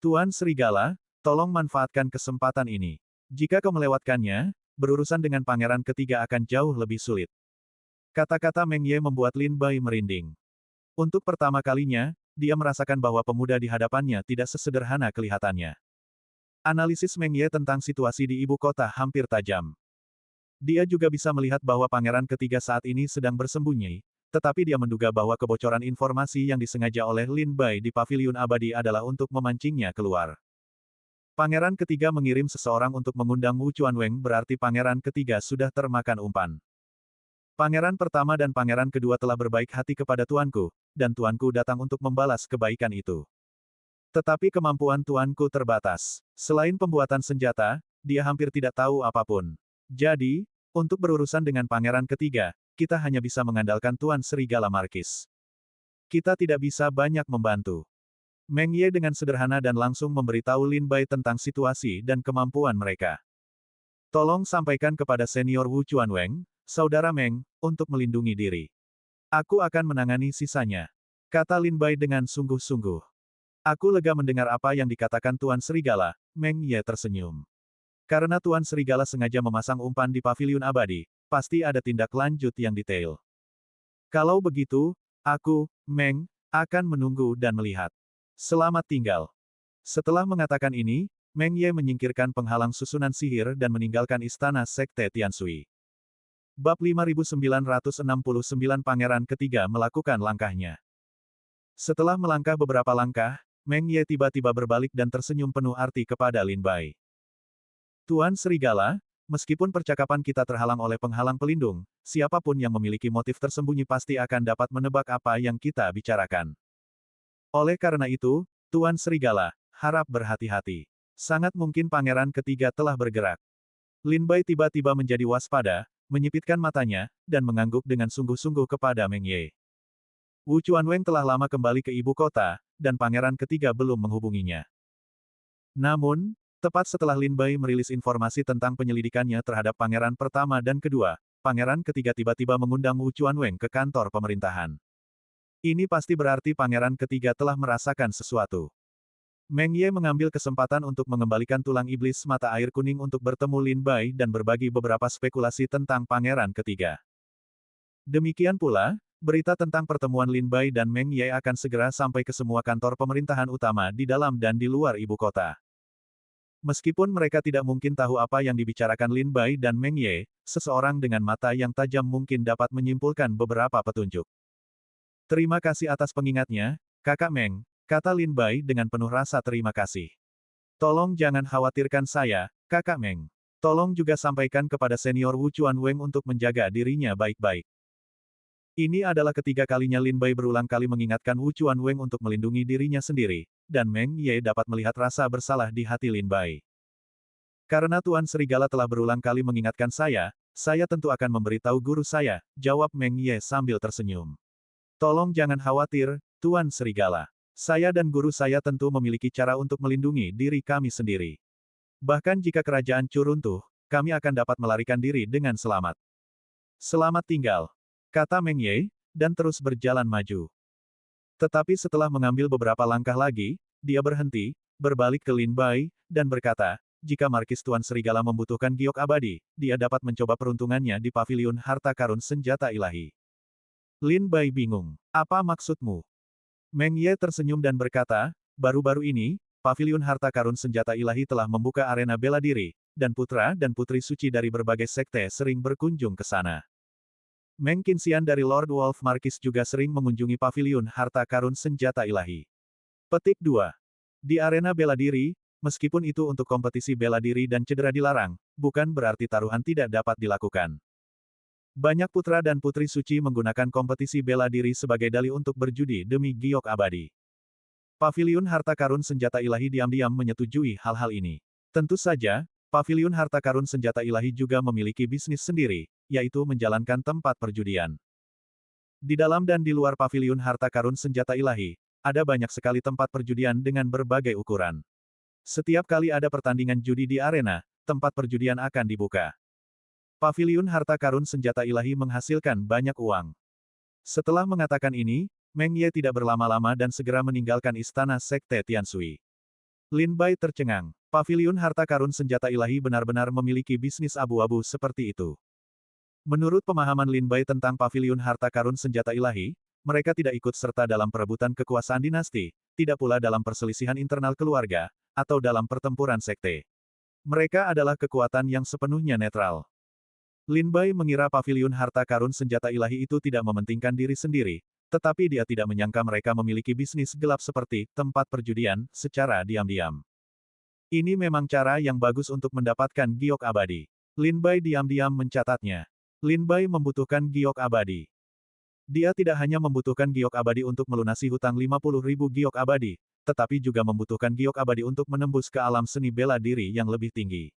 Tuan Serigala, tolong manfaatkan kesempatan ini. Jika kau melewatkannya, berurusan dengan pangeran ketiga akan jauh lebih sulit. Kata-kata Meng Ye membuat Lin Bai merinding. Untuk pertama kalinya, dia merasakan bahwa pemuda di hadapannya tidak sesederhana kelihatannya. Analisis Meng Ye tentang situasi di ibu kota hampir tajam. Dia juga bisa melihat bahwa pangeran ketiga saat ini sedang bersembunyi, tetapi dia menduga bahwa kebocoran informasi yang disengaja oleh Lin Bai di paviliun abadi adalah untuk memancingnya keluar. Pangeran ketiga mengirim seseorang untuk mengundang Wuchuan Weng berarti pangeran ketiga sudah termakan umpan. Pangeran pertama dan pangeran kedua telah berbaik hati kepada tuanku, dan tuanku datang untuk membalas kebaikan itu. Tetapi kemampuan tuanku terbatas. Selain pembuatan senjata, dia hampir tidak tahu apapun. Jadi, untuk berurusan dengan pangeran ketiga, kita hanya bisa mengandalkan Tuan Serigala Markis. Kita tidak bisa banyak membantu. Meng Ye dengan sederhana dan langsung memberitahu Lin Bai tentang situasi dan kemampuan mereka. Tolong sampaikan kepada senior Wuchuan Weng, Saudara Meng, untuk melindungi diri. Aku akan menangani sisanya. Kata Lin Bai dengan sungguh-sungguh. Aku lega mendengar apa yang dikatakan Tuan Serigala, Meng Ye tersenyum. Karena Tuan Serigala sengaja memasang umpan di paviliun abadi, pasti ada tindak lanjut yang detail. Kalau begitu, aku, Meng, akan menunggu dan melihat. Selamat tinggal. Setelah mengatakan ini, Meng Ye menyingkirkan penghalang susunan sihir dan meninggalkan istana Sekte Tianshui. Bab 5969 Pangeran ketiga melakukan langkahnya. Setelah melangkah beberapa langkah, Meng Ye tiba-tiba berbalik dan tersenyum penuh arti kepada Lin Bai. Tuan Serigala, Meskipun percakapan kita terhalang oleh penghalang pelindung, siapapun yang memiliki motif tersembunyi pasti akan dapat menebak apa yang kita bicarakan. Oleh karena itu, Tuan Serigala, harap berhati-hati. Sangat mungkin pangeran ketiga telah bergerak. Lin Bai tiba-tiba menjadi waspada, menyipitkan matanya, dan mengangguk dengan sungguh-sungguh kepada Meng Ye. Wu Chuanweng telah lama kembali ke ibu kota, dan pangeran ketiga belum menghubunginya. Namun, tepat setelah Lin Bai merilis informasi tentang penyelidikannya terhadap pangeran pertama dan kedua, pangeran ketiga tiba-tiba mengundang Wu Chuanweng ke kantor pemerintahan. Ini pasti berarti pangeran ketiga telah merasakan sesuatu. Meng Ye mengambil kesempatan untuk mengembalikan tulang iblis mata air kuning untuk bertemu Lin Bai dan berbagi beberapa spekulasi tentang pangeran ketiga. Demikian pula, berita tentang pertemuan Lin Bai dan Meng Ye akan segera sampai ke semua kantor pemerintahan utama di dalam dan di luar ibu kota. Meskipun mereka tidak mungkin tahu apa yang dibicarakan Lin Bai dan Meng Ye, seseorang dengan mata yang tajam mungkin dapat menyimpulkan beberapa petunjuk. Terima kasih atas pengingatnya, Kakak Meng, kata Lin Bai dengan penuh rasa terima kasih. Tolong jangan khawatirkan saya, Kakak Meng. Tolong juga sampaikan kepada senior Wu Chuanweng untuk menjaga dirinya baik-baik. Ini adalah ketiga kalinya Lin Bai berulang kali mengingatkan Wu Chuanweng untuk melindungi dirinya sendiri, dan Meng Ye dapat melihat rasa bersalah di hati Lin Bai. Karena Tuan Serigala telah berulang kali mengingatkan saya tentu akan memberitahu guru saya, jawab Meng Ye sambil tersenyum. Tolong jangan khawatir, Tuan Serigala. Saya dan guru saya tentu memiliki cara untuk melindungi diri kami sendiri. Bahkan jika kerajaan Chu runtuh, kami akan dapat melarikan diri dengan selamat. Selamat tinggal, kata Meng Ye, dan terus berjalan maju. Tetapi setelah mengambil beberapa langkah lagi, dia berhenti, berbalik ke Lin Bai, dan berkata, jika Markis Tuan Serigala membutuhkan giok abadi, dia dapat mencoba peruntungannya di paviliun harta karun senjata ilahi. Lin Bai bingung. Apa maksudmu? Meng Ye tersenyum dan berkata, baru-baru ini, paviliun harta karun senjata ilahi telah membuka arena bela diri, dan putra dan putri suci dari berbagai sekte sering berkunjung ke sana. Meng Qinxian dari Lord Wolf Markis juga sering mengunjungi paviliun harta karun senjata ilahi. Petik 2. Di arena bela diri, meskipun itu untuk kompetisi bela diri dan cedera dilarang, bukan berarti taruhan tidak dapat dilakukan. Banyak putra dan putri suci menggunakan kompetisi bela diri sebagai dalih untuk berjudi demi giok abadi. Paviliun harta karun senjata ilahi diam-diam menyetujui hal-hal ini. Tentu saja, paviliun harta karun senjata ilahi juga memiliki bisnis sendiri, yaitu menjalankan tempat perjudian. Di dalam dan di luar paviliun harta karun senjata ilahi, ada banyak sekali tempat perjudian dengan berbagai ukuran. Setiap kali ada pertandingan judi di arena, tempat perjudian akan dibuka. Paviliun harta karun senjata ilahi menghasilkan banyak uang. Setelah mengatakan ini, Meng Ye tidak berlama-lama dan segera meninggalkan istana Sekte Tianshui. Lin Bai tercengang. Paviliun harta karun senjata ilahi benar-benar memiliki bisnis abu-abu seperti itu. Menurut pemahaman Lin Bai tentang paviliun harta karun senjata ilahi, mereka tidak ikut serta dalam perebutan kekuasaan dinasti, tidak pula dalam perselisihan internal keluarga, atau dalam pertempuran sekte. Mereka adalah kekuatan yang sepenuhnya netral. Lin Bai mengira paviliun harta karun senjata ilahi itu tidak mementingkan diri sendiri, tetapi dia tidak menyangka mereka memiliki bisnis gelap seperti tempat perjudian secara diam-diam. Ini memang cara yang bagus untuk mendapatkan giok abadi. Lin Bai diam-diam mencatatnya. Lin Bai membutuhkan giok abadi. Dia tidak hanya membutuhkan giok abadi untuk melunasi hutang 50.000 giok abadi, tetapi juga membutuhkan giok abadi untuk menembus ke alam seni bela diri yang lebih tinggi.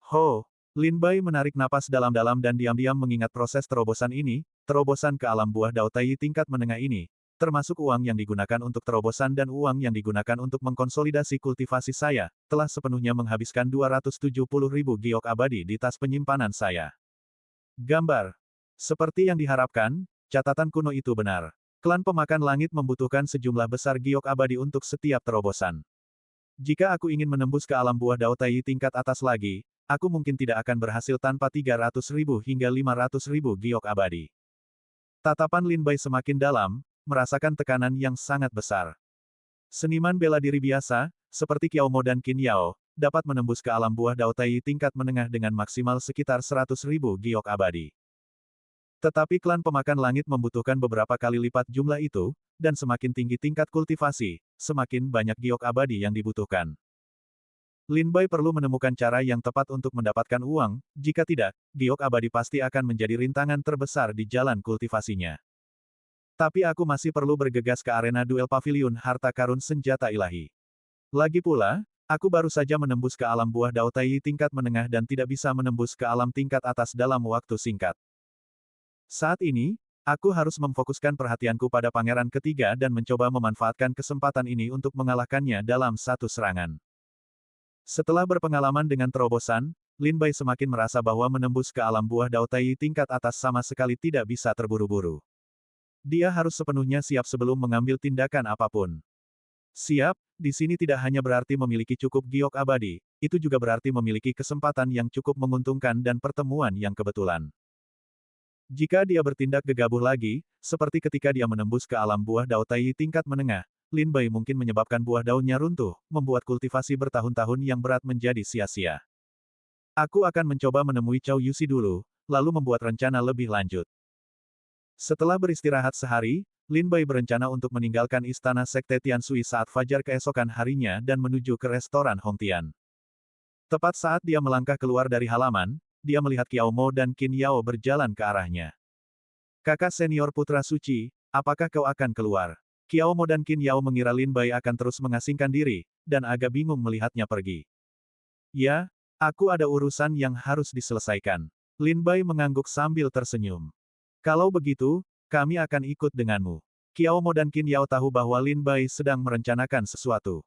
Ho! Lin Bai menarik napas dalam-dalam dan diam-diam mengingat proses terobosan ini, terobosan ke alam buah Dao Tai tingkat menengah ini, termasuk uang yang digunakan untuk terobosan dan uang yang digunakan untuk mengkonsolidasi kultivasi saya, telah sepenuhnya menghabiskan 270.000 giok abadi di tas penyimpanan saya. Gambar. Seperti yang diharapkan, catatan kuno itu benar. Klan Pemakan Langit membutuhkan sejumlah besar giok abadi untuk setiap terobosan. Jika aku ingin menembus ke alam buah Dao Tai tingkat atas lagi, aku mungkin tidak akan berhasil tanpa 300.000 hingga 500.000 giok abadi. Tatapan Lin Bai semakin dalam, merasakan tekanan yang sangat besar. Seniman bela diri biasa, seperti Qiao Mo dan Qin Yao, dapat menembus ke alam buah Dao Tai tingkat menengah dengan maksimal sekitar 100.000 giok abadi. Tetapi klan Pemakan Langit membutuhkan beberapa kali lipat jumlah itu, dan semakin tinggi tingkat kultivasi, semakin banyak giok abadi yang dibutuhkan. Lin Bai perlu menemukan cara yang tepat untuk mendapatkan uang, jika tidak, giok abadi pasti akan menjadi rintangan terbesar di jalan kultivasinya. Tapi aku masih perlu bergegas ke arena duel pavilion harta karun senjata ilahi. Lagi pula, aku baru saja menembus ke alam buah Dao Tai tingkat menengah dan tidak bisa menembus ke alam tingkat atas dalam waktu singkat. Saat ini, aku harus memfokuskan perhatianku pada pangeran ketiga dan mencoba memanfaatkan kesempatan ini untuk mengalahkannya dalam satu serangan. Setelah berpengalaman dengan terobosan, Lin Bai semakin merasa bahwa menembus ke alam buah Dao Tai tingkat atas sama sekali tidak bisa terburu-buru. Dia harus sepenuhnya siap sebelum mengambil tindakan apapun. Siap, di sini tidak hanya berarti memiliki cukup giok abadi, itu juga berarti memiliki kesempatan yang cukup menguntungkan dan pertemuan yang kebetulan. Jika dia bertindak gegabah lagi, seperti ketika dia menembus ke alam buah Dao Tai tingkat menengah, Lin Bai mungkin menyebabkan buah daunnya runtuh, membuat kultivasi bertahun-tahun yang berat menjadi sia-sia. Aku akan mencoba menemui Cao Yuxi dulu, lalu membuat rencana lebih lanjut. Setelah beristirahat sehari, Lin Bai berencana untuk meninggalkan istana Sekte Tianshui saat fajar keesokan harinya dan menuju ke restoran Hongtian. Tepat saat dia melangkah keluar dari halaman, dia melihat Qiao Mo dan Qin Yao berjalan ke arahnya. Kakak senior putra suci, apakah kau akan keluar? Qiao Mo dan Qin Yao mengira Lin Bai akan terus mengasingkan diri, dan agak bingung melihatnya pergi. Ya, aku ada urusan yang harus diselesaikan. Lin Bai mengangguk sambil tersenyum. Kalau begitu, kami akan ikut denganmu. Qiao Mo dan Qin Yao tahu bahwa Lin Bai sedang merencanakan sesuatu.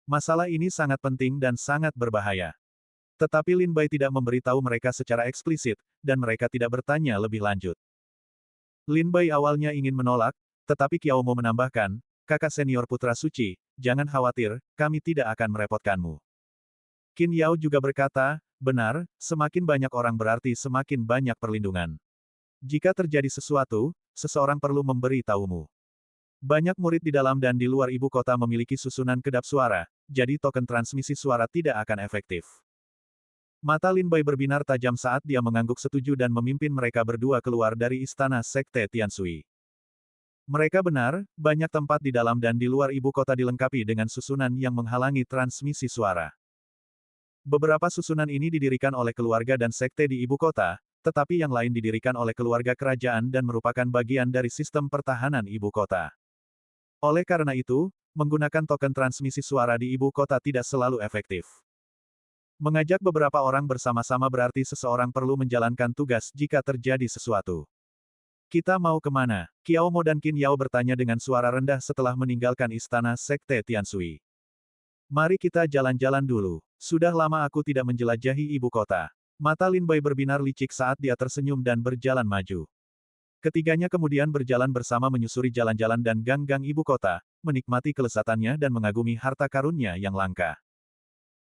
Masalah ini sangat penting dan sangat berbahaya. Tetapi Lin Bai tidak memberitahu mereka secara eksplisit, dan mereka tidak bertanya lebih lanjut. Lin Bai awalnya ingin menolak, tetapi Qiao Mo menambahkan, kakak senior putra suci, jangan khawatir, kami tidak akan merepotkanmu. Qin Yao juga berkata, benar, semakin banyak orang berarti semakin banyak perlindungan. Jika terjadi sesuatu, seseorang perlu memberi tahumu. Banyak murid di dalam dan di luar ibu kota memiliki susunan kedap suara, jadi token transmisi suara tidak akan efektif. Mata Lin Bai berbinar tajam saat dia mengangguk setuju dan memimpin mereka berdua keluar dari istana Sekte Tianshui. Mereka benar, banyak tempat di dalam dan di luar ibu kota dilengkapi dengan susunan yang menghalangi transmisi suara. Beberapa susunan ini didirikan oleh keluarga dan sekte di ibu kota, tetapi yang lain didirikan oleh keluarga kerajaan dan merupakan bagian dari sistem pertahanan ibu kota. Oleh karena itu, menggunakan token transmisi suara di ibu kota tidak selalu efektif. Mengajak beberapa orang bersama-sama berarti seseorang perlu menjalankan tugas jika terjadi sesuatu. Kita mau kemana? Qiao Mo dan Qin Yao bertanya dengan suara rendah setelah meninggalkan istana Sekte Tianshui. Mari kita jalan-jalan dulu. Sudah lama aku tidak menjelajahi ibu kota. Mata Lin Bai berbinar licik saat dia tersenyum dan berjalan maju. Ketiganya kemudian berjalan bersama menyusuri jalan-jalan dan gang-gang ibu kota, menikmati kelezatannya dan mengagumi harta karunnya yang langka.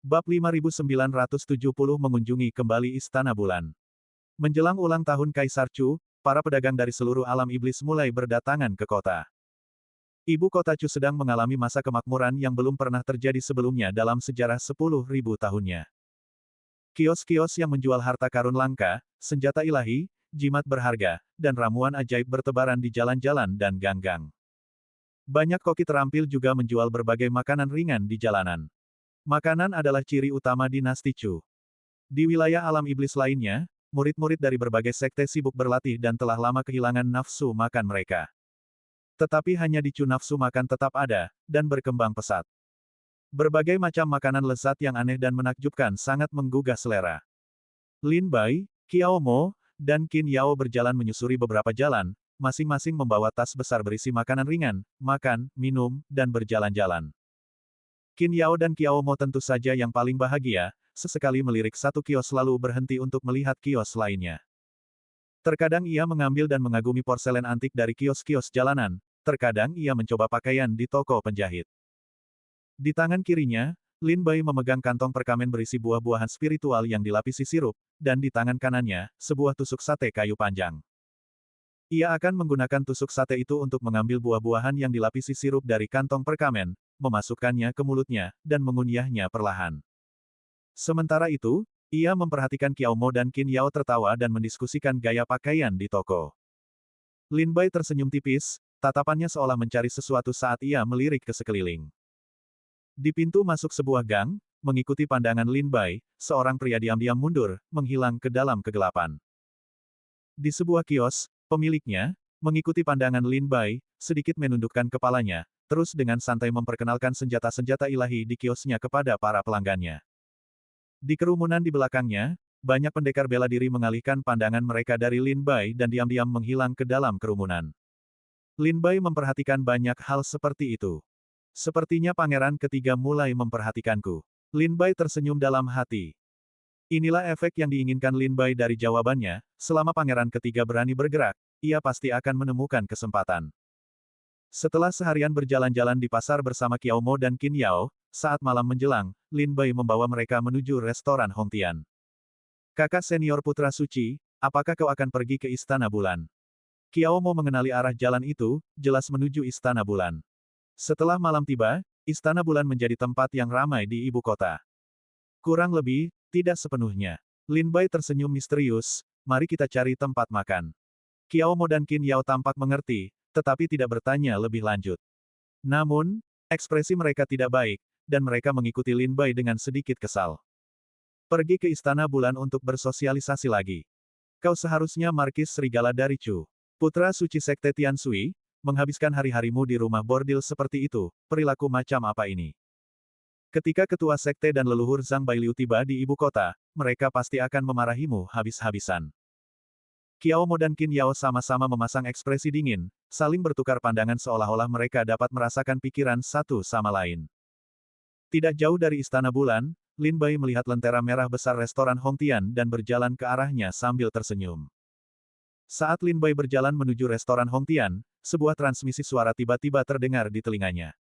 Bab 5970 mengunjungi kembali Istana Bulan. Menjelang ulang tahun Kaisar Chu, para pedagang dari seluruh alam iblis mulai berdatangan ke kota. Ibu kota Chu sedang mengalami masa kemakmuran yang belum pernah terjadi sebelumnya dalam sejarah 10.000 tahunnya. Kios-kios yang menjual harta karun langka, senjata ilahi, jimat berharga, dan ramuan ajaib bertebaran di jalan-jalan dan gang-gang. Banyak koki terampil juga menjual berbagai makanan ringan di jalanan. Makanan adalah ciri utama dinasti Chu. Di wilayah alam iblis lainnya, murid-murid dari berbagai sekte sibuk berlatih dan telah lama kehilangan nafsu makan mereka. Tetapi hanya di Chu nafsu makan tetap ada, dan berkembang pesat. Berbagai macam makanan lezat yang aneh dan menakjubkan sangat menggugah selera. Lin Bai, Qiao Mo, dan Qin Yao berjalan menyusuri beberapa jalan, masing-masing membawa tas besar berisi makanan ringan, makan, minum, dan berjalan-jalan. Qin Yao dan Qiao Mo tentu saja yang paling bahagia, sesekali melirik satu kios lalu berhenti untuk melihat kios lainnya. Terkadang ia mengambil dan mengagumi porselen antik dari kios-kios jalanan, terkadang ia mencoba pakaian di toko penjahit. Di tangan kirinya, Lin Bai memegang kantong perkamen berisi buah-buahan spiritual yang dilapisi sirup, dan di tangan kanannya, sebuah tusuk sate kayu panjang. Ia akan menggunakan tusuk sate itu untuk mengambil buah-buahan yang dilapisi sirup dari kantong perkamen, memasukkannya ke mulutnya, dan mengunyahnya perlahan. Sementara itu, ia memperhatikan Qiao Mo dan Qin Yao tertawa dan mendiskusikan gaya pakaian di toko. Lin Bai tersenyum tipis, tatapannya seolah mencari sesuatu saat ia melirik ke sekeliling. Di pintu masuk sebuah gang, mengikuti pandangan Lin Bai, seorang pria diam-diam mundur, menghilang ke dalam kegelapan. Di sebuah kios, pemiliknya, mengikuti pandangan Lin Bai, sedikit menundukkan kepalanya, terus dengan santai memperkenalkan senjata-senjata ilahi di kiosnya kepada para pelanggannya. Di kerumunan di belakangnya, banyak pendekar bela diri mengalihkan pandangan mereka dari Lin Bai dan diam-diam menghilang ke dalam kerumunan. Lin Bai memperhatikan banyak hal seperti itu. Sepertinya pangeran ketiga mulai memperhatikanku. Lin Bai tersenyum dalam hati. Inilah efek yang diinginkan Lin Bai dari jawabannya, selama pangeran ketiga berani bergerak, ia pasti akan menemukan kesempatan. Setelah seharian berjalan-jalan di pasar bersama Qiao Mo dan Qin Yao, saat malam menjelang, Lin Bai membawa mereka menuju restoran Hongtian. Kakak senior putra suci, apakah kau akan pergi ke Istana Bulan? Qiao Mo mengenali arah jalan itu, jelas menuju Istana Bulan. Setelah malam tiba, Istana Bulan menjadi tempat yang ramai di ibu kota. Kurang lebih, tidak sepenuhnya. Lin Bai tersenyum misterius, mari kita cari tempat makan. Qiao Mo dan Qin Yao tampak mengerti, tetapi tidak bertanya lebih lanjut. Namun, ekspresi mereka tidak baik, dan mereka mengikuti Lin Bai dengan sedikit kesal. Pergi ke Istana Bulan untuk bersosialisasi lagi. Kau seharusnya Markis Serigala dari Chu. Putra suci Sekte Tian Sui, menghabiskan hari-harimu di rumah bordil seperti itu, perilaku macam apa ini? Ketika ketua sekte dan leluhur Zhang Bailiu tiba di ibu kota, mereka pasti akan memarahimu habis-habisan. Qiao Mo dan Qin Yao sama-sama memasang ekspresi dingin, saling bertukar pandangan seolah-olah mereka dapat merasakan pikiran satu sama lain. Tidak jauh dari Istana Bulan, Lin Bai melihat lentera merah besar restoran Hongtian dan berjalan ke arahnya sambil tersenyum. Saat Lin Bai berjalan menuju restoran Hongtian, sebuah transmisi suara tiba-tiba terdengar di telinganya.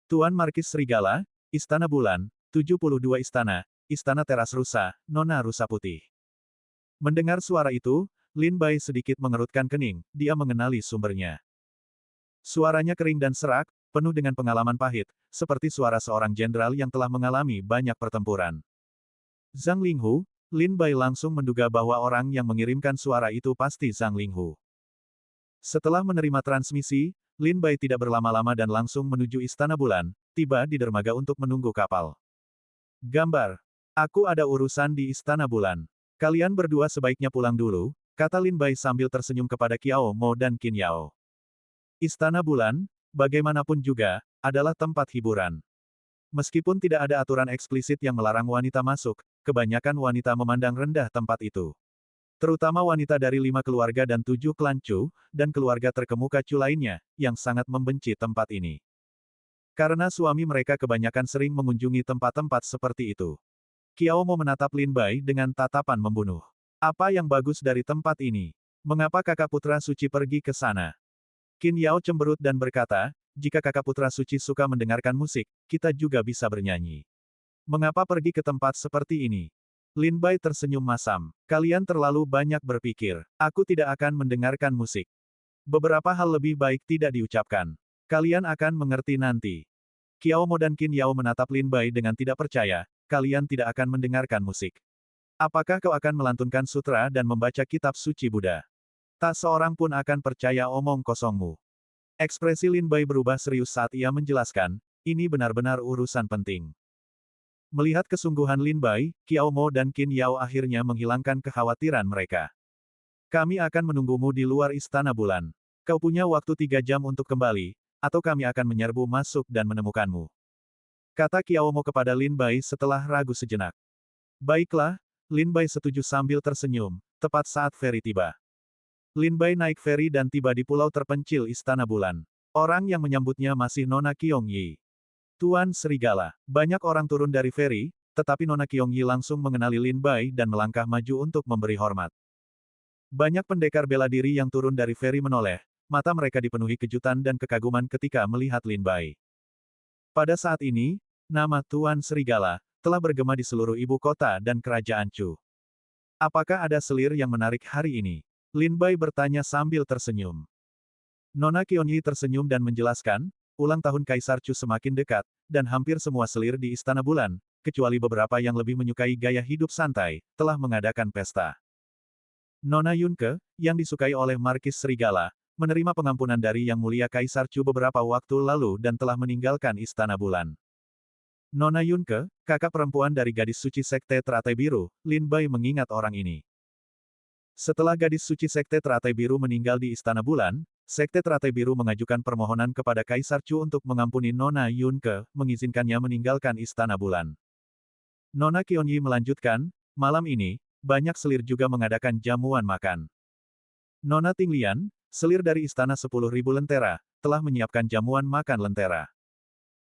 Tuan Markis Serigala, Istana Bulan, 72 Istana, Istana Teras Rusa, Nona Rusa Putih. Mendengar suara itu, Lin Bai sedikit mengerutkan kening, dia mengenali sumbernya. Suaranya kering dan serak, penuh dengan pengalaman pahit, seperti suara seorang jenderal yang telah mengalami banyak pertempuran. Zhang Linghu, Lin Bai langsung menduga bahwa orang yang mengirimkan suara itu pasti Zhang Linghu. Setelah menerima transmisi, Lin Bai tidak berlama-lama dan langsung menuju Istana Bulan, tiba di dermaga untuk menunggu kapal. Gambar. Aku ada urusan di Istana Bulan. Kalian berdua sebaiknya pulang dulu, kata Lin Bai sambil tersenyum kepada Qiao Mo dan Qin Yao. Istana Bulan, bagaimanapun juga, adalah tempat hiburan. Meskipun tidak ada aturan eksplisit yang melarang wanita masuk, kebanyakan wanita memandang rendah tempat itu. Terutama wanita dari 5 keluarga dan 7 klan Chu, dan keluarga terkemuka Chu lainnya, yang sangat membenci tempat ini. Karena suami mereka kebanyakan sering mengunjungi tempat-tempat seperti itu. Qiao Mo menatap Lin Bai dengan tatapan membunuh. Apa yang bagus dari tempat ini? Mengapa kakak putra suci pergi ke sana? Qin Yao cemberut dan berkata, jika kakak putra suci suka mendengarkan musik, kita juga bisa bernyanyi. Mengapa pergi ke tempat seperti ini? Lin Bai tersenyum masam. Kalian terlalu banyak berpikir. Aku tidak akan mendengarkan musik. Beberapa hal lebih baik tidak diucapkan. Kalian akan mengerti nanti. Qiao Mo dan Qin Yao menatap Lin Bai dengan tidak percaya, kalian tidak akan mendengarkan musik. Apakah kau akan melantunkan sutra dan membaca kitab suci Buddha? Tak seorang pun akan percaya omong kosongmu. Ekspresi Lin Bai berubah serius saat ia menjelaskan, ini benar-benar urusan penting. Melihat kesungguhan Lin Bai, Qiao Mo dan Qin Yao akhirnya menghilangkan kekhawatiran mereka. Kami akan menunggumu di luar Istana Bulan. Kau punya waktu 3 jam untuk kembali, atau kami akan menyerbu masuk dan menemukanmu. Kata Qiao Mo kepada Lin Bai setelah ragu sejenak. Baiklah, Lin Bai setuju sambil tersenyum, tepat saat feri tiba. Lin Bai naik feri dan tiba di pulau terpencil Istana Bulan. Orang yang menyambutnya masih Nona Qiong Yi. Tuan Serigala, banyak orang turun dari feri, tetapi Nona Qiong Yi langsung mengenali Lin Bai dan melangkah maju untuk memberi hormat. Banyak pendekar bela diri yang turun dari feri menoleh, mata mereka dipenuhi kejutan dan kekaguman ketika melihat Lin Bai. Pada saat ini, nama Tuan Serigala telah bergema di seluruh ibu kota dan kerajaan Chu. Apakah ada selir yang menarik hari ini? Lin Bai bertanya sambil tersenyum. Nona Qiong Yi tersenyum dan menjelaskan, ulang tahun Kaisar Chu semakin dekat, dan hampir semua selir di Istana Bulan, kecuali beberapa yang lebih menyukai gaya hidup santai, telah mengadakan pesta. Nona Yunke, yang disukai oleh Markis Serigala, menerima pengampunan dari Yang Mulia Kaisar Chu beberapa waktu lalu dan telah meninggalkan Istana Bulan. Nona Yunke, kakak perempuan dari gadis suci Sekte Teratai Biru, Lin Bai mengingat orang ini. Setelah gadis suci Sekte Teratai Biru meninggal di Istana Bulan, Sekte Teratai Biru mengajukan permohonan kepada Kaisar Chu untuk mengampuni Nona Yunke, mengizinkannya meninggalkan Istana Bulan. Nona Qionyi melanjutkan, malam ini, banyak selir juga mengadakan jamuan makan. Nona Tinglian, selir dari Istana 10.000 Lentera, telah menyiapkan jamuan makan lentera.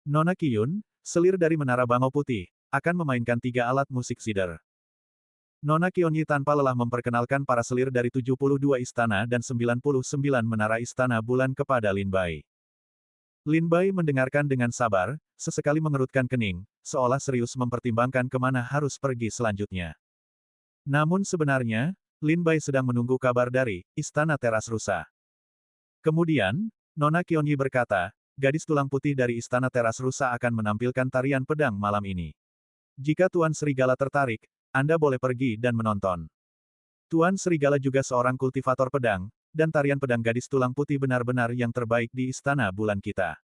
Nona Qiyun, selir dari Menara Bangau Putih, akan memainkan 3 alat musik sider. Nona Qionyi tanpa lelah memperkenalkan para selir dari 72 istana dan 99 menara Istana Bulan kepada Lin Bai. Lin Bai mendengarkan dengan sabar, sesekali mengerutkan kening, seolah serius mempertimbangkan kemana harus pergi selanjutnya. Namun sebenarnya, Lin Bai sedang menunggu kabar dari Istana Teras Rusa. Kemudian, Nona Qionyi berkata, gadis tulang putih dari Istana Teras Rusa akan menampilkan tarian pedang malam ini. Jika Tuan Serigala tertarik, Anda boleh pergi dan menonton. Tuan Serigala juga seorang kultivator pedang, dan tarian pedang gadis tulang putih benar-benar yang terbaik di Istana Bulan kita.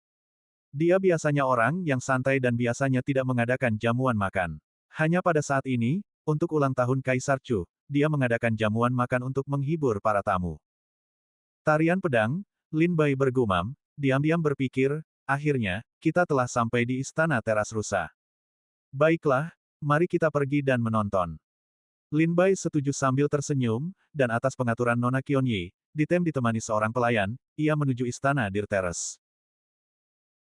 Dia biasanya orang yang santai dan biasanya tidak mengadakan jamuan makan. Hanya pada saat ini, untuk ulang tahun Kaisar Chu, dia mengadakan jamuan makan untuk menghibur para tamu. Tarian pedang, Lin Bai bergumam, diam-diam berpikir, akhirnya, kita telah sampai di Istana Teras Rusa. Baiklah, mari kita pergi dan menonton. Lin Bai setuju sambil tersenyum, dan atas pengaturan Nona Qionyi, Ditem ditemani seorang pelayan, ia menuju Istana Dir Terrace.